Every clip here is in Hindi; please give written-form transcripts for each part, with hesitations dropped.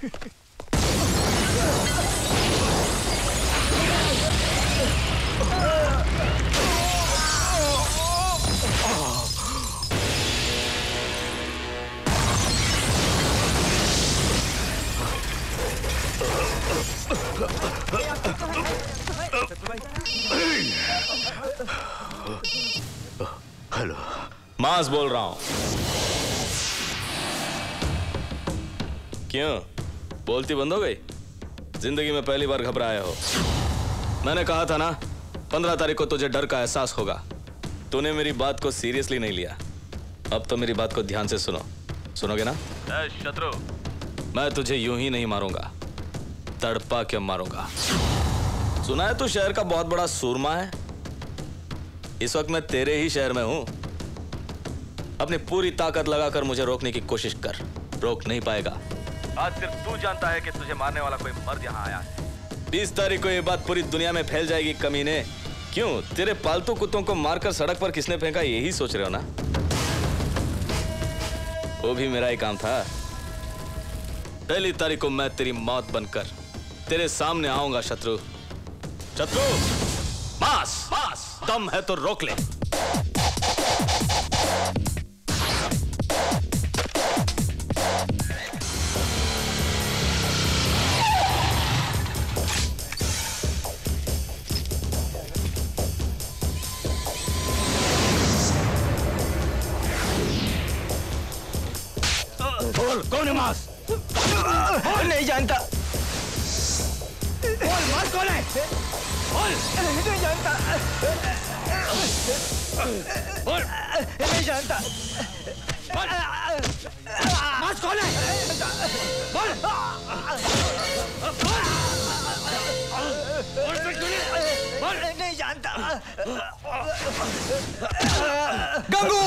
हेलो, मास बोल रहा हूं। क्यों बोलती बंद हो गई? जिंदगी में पहली बार घबराया हो। मैंने कहा था ना 15 तारीख को तुझे डर का एहसास होगा। तूने मेरी बात को सीरियसली नहीं लिया। अब तो मेरी बात को ध्यान से सुनो। सुनोगे ना? शत्रु, मैं तुझे यूं ही नहीं मारूंगा, तड़पा के मारूंगा। सुना है तू शहर का बहुत बड़ा सूरमा है। इस वक्त मैं तेरे ही शहर में हूं। अपनी पूरी ताकत लगाकर मुझे रोकने की कोशिश कर, रोक नहीं पाएगा। आज सिर्फ तू जानता है कि तुझे मारने वाला कोई मर्द यहाँ आया है। 20 तारीख को ये बात पूरी दुनिया में फैल जाएगी कमीने। क्यों, तेरे पालतू कुत्तों को मारकर सड़क पर किसने फेंका, यही सोच रहे हो ना? वो भी मेरा ही काम था। पहली तारीख को मैं तेरी मौत बनकर तेरे सामने आऊंगा शत्रु। शत्रु, मास दम है तो रोक ले। बोल, कौन है मास? नहीं जानता। बोल, मास कौन है? बोल, नहीं जानता। बोल, नहीं जानता। बोल, मास कौन है? बोल, बोल, नहीं जानता। गंगू!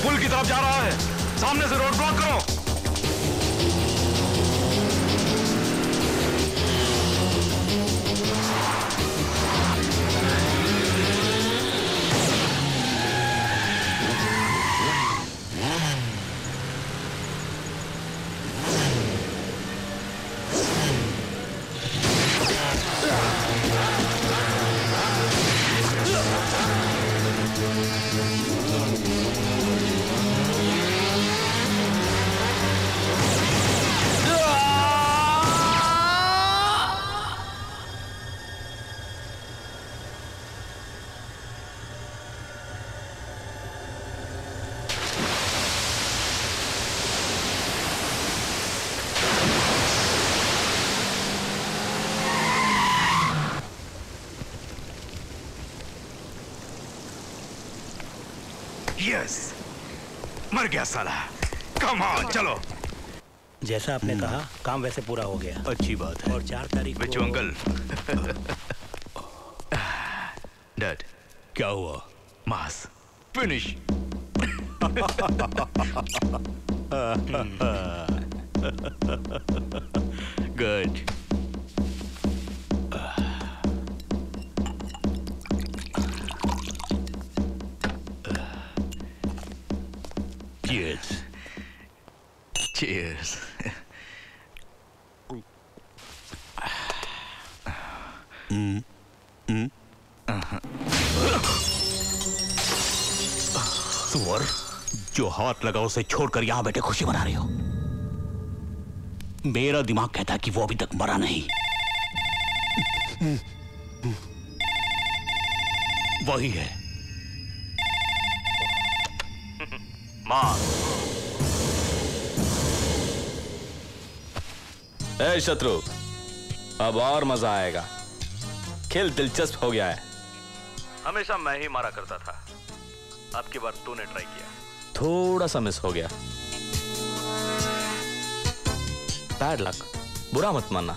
पुल की तरफ जा रहा है, सामने से रोड ब्लॉक करो। यस, मर गया साला। कम ऑन, चलो। जैसा आपने कहा, काम वैसे पूरा हो गया। अच्छी बात है। और 4 तारीख बिच्छू अंकल। डैड, क्या हुआ? मास फिनिश। गुड। Cheers. Cheers. सुअर, जो हाथ लगा उसे छोड़कर यहां बैठे खुशी मना रही हो। मेरा दिमाग कहता है कि वो अभी तक मरा नहीं। वही है। मां। ए शत्रु, अब और मजा आएगा। खेल दिलचस्प हो गया है। हमेशा मैं ही मारा करता था, अब की बार तूने ट्राई किया। थोड़ा सा मिस हो गया। बैड लक, बुरा मत मानना।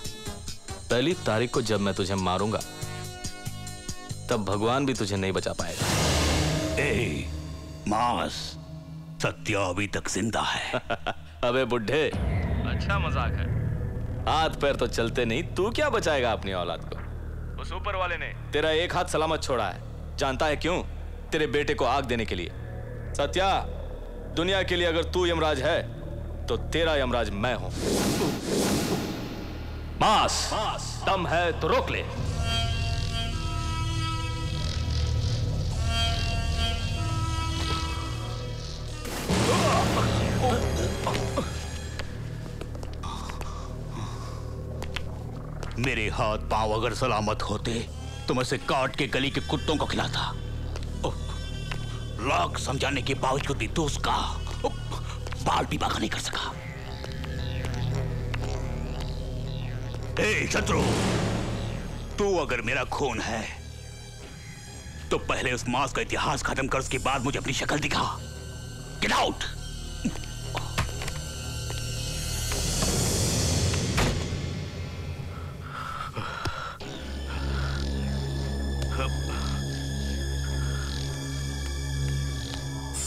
1 तारीख को जब मैं तुझे मारूंगा, तब भगवान भी तुझे नहीं बचा पाएगा। ए, मास, सत्या अभी तक जिंदा है। अबे बुड्ढे, अच्छा मजाक है। हाथ पैर तो चलते नहीं, तू क्या बचाएगा अपनी औलाद को? उस ऊपर वाले ने तेरा एक हाथ सलामत छोड़ा है। जानता है क्यों? तेरे बेटे को आग देने के लिए। सत्या, दुनिया के लिए अगर तू यमराज है, तो तेरा यमराज मैं हूं। मास, दम है तो रोक ले। मेरे हाथ पांव अगर सलामत होते तो मैं इसे काट के गली के कुत्तों को खिलाता। लाख समझाने के बावजूद भी तू उसका बाल भी बाका नहीं कर सका। ए शत्रु, तू अगर मेरा खून है तो पहले उस मास का इतिहास खत्म कर, उसके बाद मुझे अपनी शक्ल दिखा। Get out.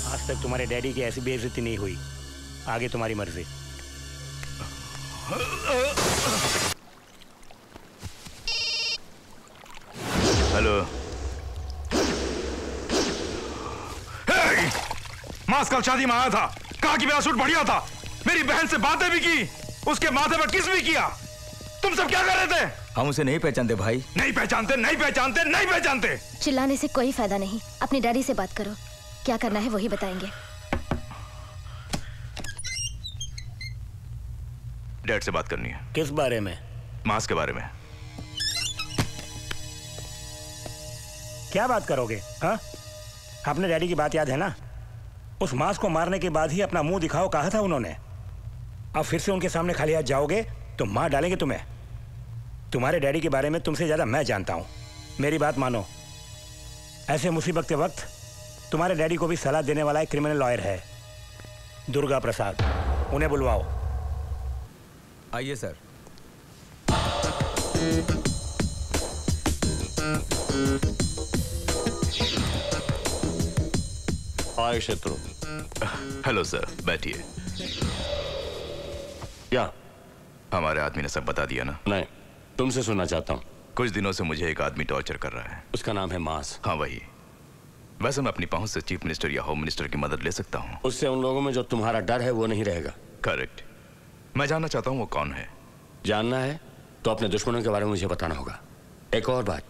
आज तक तुम्हारे डैडी की ऐसी बेइज्जती नहीं हुई। आगे तुम्हारी मर्जी। हेलो। मास कल शादी में आया था, कहा कि मेरा सूट बढ़िया था, मेरी बहन से बातें भी की, उसके माथे पर किस भी किया। तुम सब क्या कर रहे थे? हम उसे नहीं पहचानते भाई। नहीं पहचानते, नहीं पहचानते, नहीं पहचानते। चिल्लाने से कोई फायदा नहीं। अपने डैडी से बात करो, क्या करना है वही बताएंगे। डैड से बात करनी है। किस बारे में? मास के बारे में। क्या बात करोगे? हाँ, अपने डैडी की बात याद है ना? उस मास को मारने के बाद ही अपना मुंह दिखाओ कहा था उन्होंने। अब फिर से उनके सामने खाली हाथ जाओगे तो मार डालेंगे तुम्हें। तुम्हारे डैडी के बारे में तुमसे ज्यादा मैं जानता हूं। मेरी बात मानो। ऐसे मुसीबत के वक्त तुम्हारे डैडी को भी सलाह देने वाला एक क्रिमिनल लॉयर है, दुर्गा प्रसाद। उन्हें बुलवाओ। आइए सर। हाय शत्रु। हेलो सर, बैठिए। क्या? हमारे आदमी ने सब बता दिया ना? नहीं, तुमसे सुनना चाहता हूँ। कुछ दिनों से मुझे एक आदमी टॉर्चर कर रहा है। उसका नाम है मास। हाँ वही। वैसे मैं अपनी पहुंच से चीफ मिनिस्टर या होम मिनिस्टर की मदद ले सकता हूँ। उससे उन लोगों में जो तुम्हारा डर है वो नहीं रहेगा। करेक्ट। मैं जानना चाहता हूँ वो कौन है। जानना है तो अपने दुश्मनों के बारे में मुझे बताना होगा। एक और बात,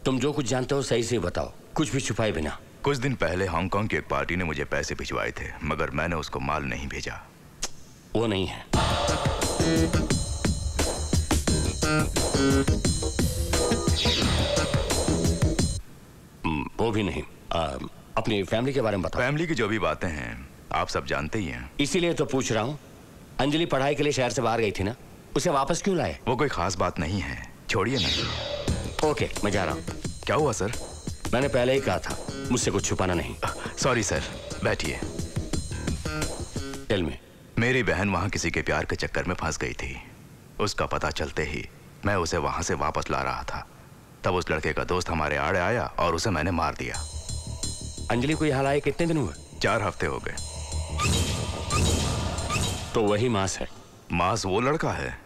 तुम जो कुछ जानते हो सही से बताओ, कुछ भी छुपाए बिना। कुछ दिन पहले हांगकांग की एक पार्टी ने मुझे पैसे भिजवाए थे, मगर मैंने उसको माल नहीं भेजा। वो नहीं है। वो भी नहीं। अपनी फैमिली के बारे में बताओ। फैमिली की जो भी बातें हैं आप सब जानते ही हैं। इसीलिए तो पूछ रहा हूँ। अंजलि पढ़ाई के लिए शहर से बाहर गई थी ना, उसे वापस क्यों लाए? वो कोई खास बात नहीं है, छोड़िए ना। ओके, मैं जा रहा हूँ। क्या हुआ सर? मैंने पहले ही कहा था, मुझसे कुछ छुपाना नहीं। Sorry sir. बैठिए। Tell me. मेरी बहन वहां किसी के प्यार के चक्कर में फंस गई थी। उसका पता चलते ही मैं उसे वहां से वापस ला रहा था, तब उस लड़के का दोस्त हमारे आड़े आया और उसे मैंने मार दिया। अंजलि को यहाँ लाए कितने दिन हुए? 4 हफ्ते हो गए। तो वही मास है। मास वो लड़का है,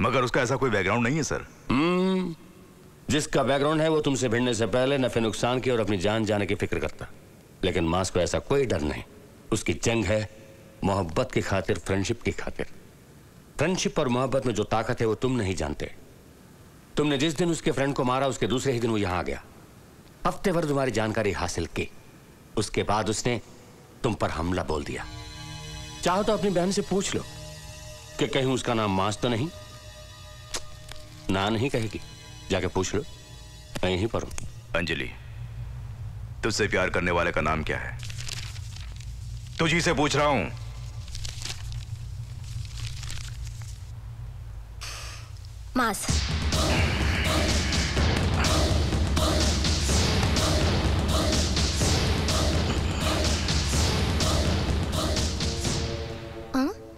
मगर उसका ऐसा कोई बैकग्राउंड नहीं है सर। जिसका बैकग्राउंड है वो तुमसे भिड़ने से पहले नफे नुकसान की और अपनी जान जाने की फिक्र करता, लेकिन मास को ऐसा कोई डर नहीं। उसकी जंग है मोहब्बत की खातिर, फ्रेंडशिप की खातिर। फ्रेंडशिप और मोहब्बत में जो ताकत है वो तुम नहीं जानते। तुमने जिस दिन उसके फ्रेंड को मारा उसके दूसरे ही दिन वो यहां आ गया, हफ्ते भर तुम्हारी जानकारी हासिल की, उसके बाद उसने तुम पर हमला बोल दिया। चाहो तो अपनी बहन से पूछ लो कि कहीं उसका नाम मास तो नहीं। ना नहीं कहेगी, जाके पूछ लो, मैं यहीं पर हूं। अंजलि, तुझसे प्यार करने वाले का नाम क्या है? तुझी से पूछ रहा हूं। मास।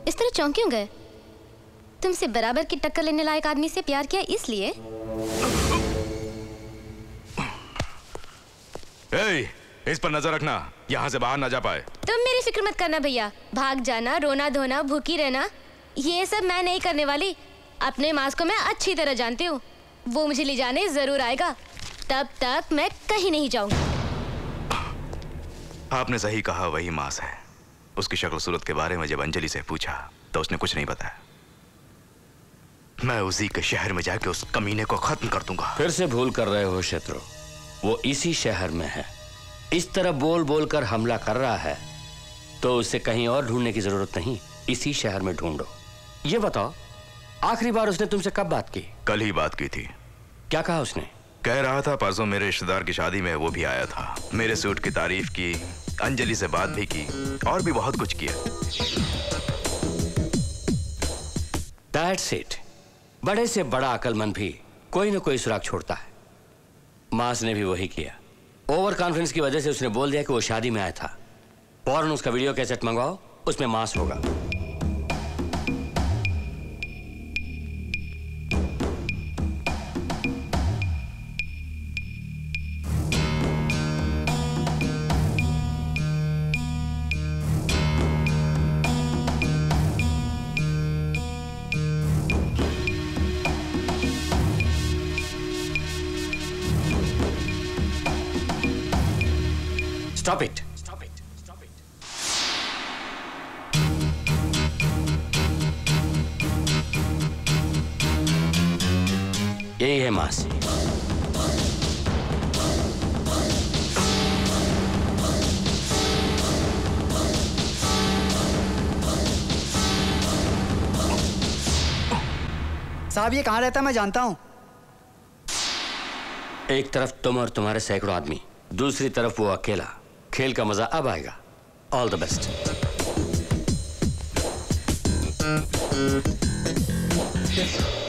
इस तरह चौंक क्यों गए? तुमसे बराबर की टक्कर लेने लायक आदमी से प्यार किया इसलिए? इस पर नजर रखना, यहाँ से बाहर ना जा पाए। तुम मेरी फिक्र मत करना भैया। भाग जाना, रोना धोना, भूखी रहना, ये सब मैं नहीं करने वाली। अपने मास को मैं अच्छी तरह जानती हूँ। वो मुझे ले जाने जरूर आएगा, तब तक मैं कहीं नहीं जाऊंगी। आपने सही कहा, वही मास है। उसकी शक्ल सूरत के बारे में जब अंजलि से पूछा तो उसने कुछ नहीं बताया। मैं उसी के शहर में जाके उस कमीने को खत्म कर दूंगा। फिर से भूल कर रहे हो शत्रु, वो इसी शहर में है। इस तरह बोल बोल कर हमला कर रहा है तो उसे कहीं और ढूंढने की जरूरत नहीं, इसी शहर में ढूंढो। ये बताओ, आखिरी बार उसने तुमसे कब बात की? कल ही बात की थी। क्या कहा उसने? कह रहा था परसों मेरे रिश्तेदार की शादी में वो भी आया था। मेरे सूट की तारीफ की, अंजलि से बात भी की और भी बहुत कुछ किया। That's it। बड़े से बड़ा अक्लमंद भी कोई ना कोई सुराग छोड़ता है। मास ने भी वही किया। ओवर कॉन्फिडेंस की वजह से उसने बोल दिया कि वो शादी में आया था। फौरन उसका वीडियो कैसेट मंगवाओ, उसमें मास होगा। Stop it. Stop it. Stop it. यही है मास। साहब ये कहाँ रहता है? मैं जानता हूँ। एक तरफ तुम और तुम्हारे सैकड़ों आदमी, दूसरी तरफ वो अकेला। खेल का मजा अब आएगा। All the best. Yes.